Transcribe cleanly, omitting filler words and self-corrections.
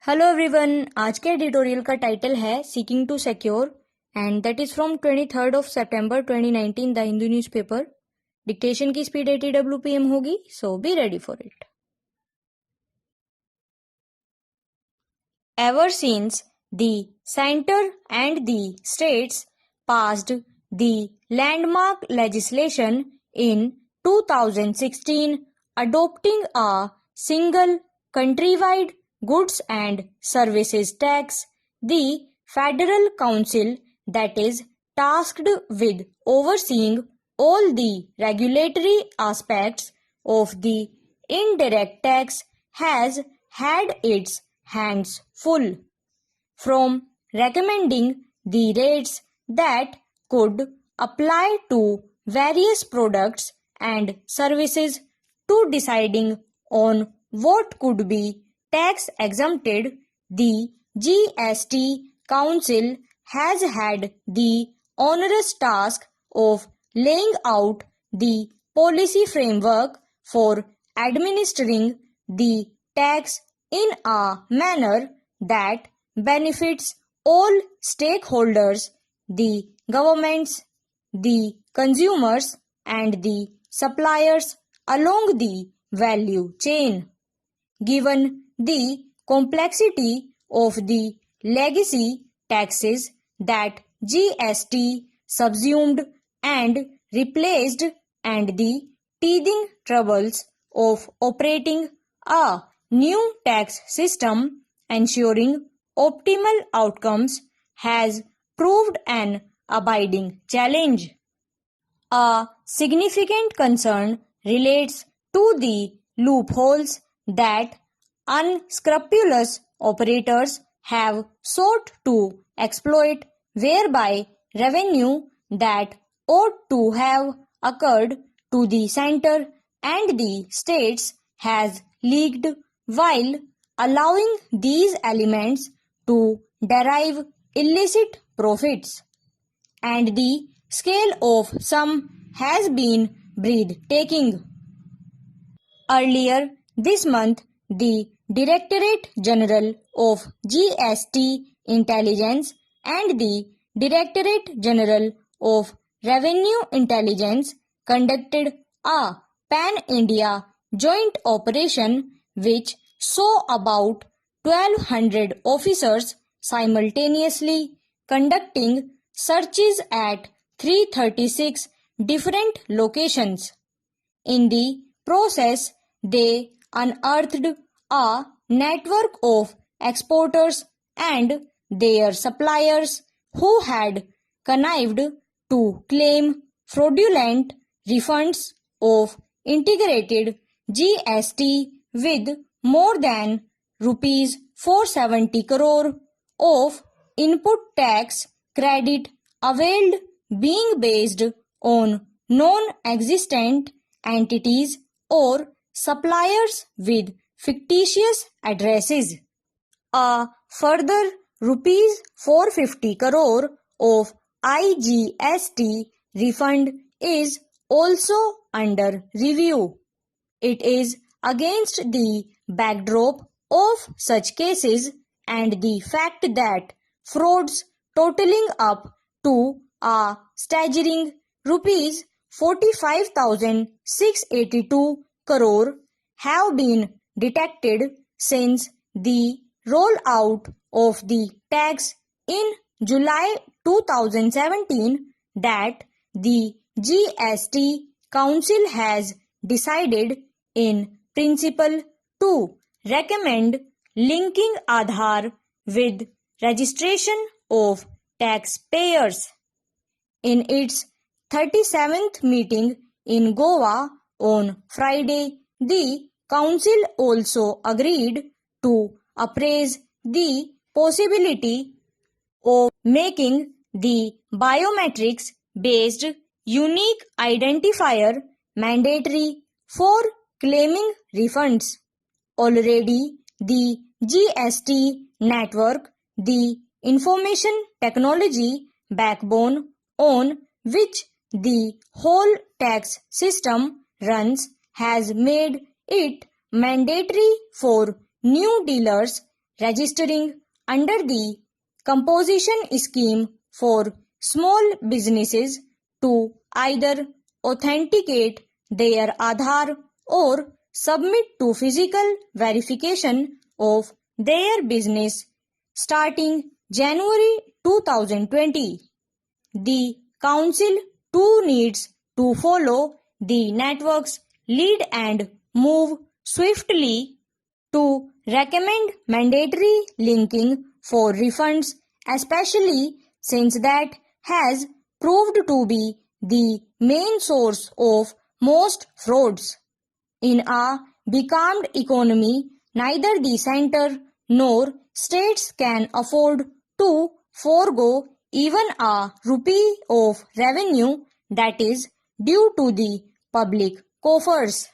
Hello everyone, आज के editorial का टाइटल है seeking to secure and that is from 23 of September 2019 the Hindu newspaper. Dictation की speed 80 WPM होगी, so be ready for it. Ever since the center and the states passed the landmark legislation in 2016 adopting a single countrywide goods and services tax, the Federal Council that is tasked with overseeing all the regulatory aspects of the indirect tax has had its hands full, from recommending the rates that could apply to various products and services to deciding on what could be tax exempted. The GST Council has had the onerous task of laying out the policy framework for administering the tax in a manner that benefits all stakeholders, the governments, the consumers, and the suppliers along the value chain. Given the complexity of the legacy taxes that GST subsumed and replaced and the teething troubles of operating a new tax system ensuring optimal outcomes has proved an abiding challenge. A significant concern relates to the loopholes that unscrupulous operators have sought to exploit, whereby revenue that ought to have occurred to the center and the states has leaked, while allowing these elements to derive illicit profits. And the scale of some has been breathtaking. Earlier this month, the Directorate General of GST Intelligence and the Directorate General of Revenue Intelligence conducted a pan-India joint operation which saw about 1,200 officers simultaneously conducting searches at 336 different locations. In the process, they unearthed a network of exporters and their suppliers who had connived to claim fraudulent refunds of integrated GST with more than rupees 470 crore of input tax credit availed, being based on non-existent entities or suppliers with fictitious addresses. A further rupees 450 crore of IGST refund is also under review. It is against the backdrop of such cases and the fact that frauds totaling up to a staggering rupees 45,682 crore have been detected since the rollout of the tax in July 2017, that the GST Council has decided in principle to recommend linking Aadhaar with registration of taxpayers. In its 37th meeting in Goa on Friday, the Council also agreed to appraise the possibility of making the biometrics-based unique identifier mandatory for claiming refunds. Already, the GST network, the information technology backbone on which the whole tax system runs, has made it mandatory for new dealers registering under the composition scheme for small businesses to either authenticate their Aadhaar or submit to physical verification of their business starting January 2020. The Council too needs to follow the network's lead and move swiftly to recommend mandatory linking for refunds, especially since that has proved to be the main source of most frauds. In a becalmed economy, neither the center nor states can afford to forego even a rupee of revenue that is due to the public coffers.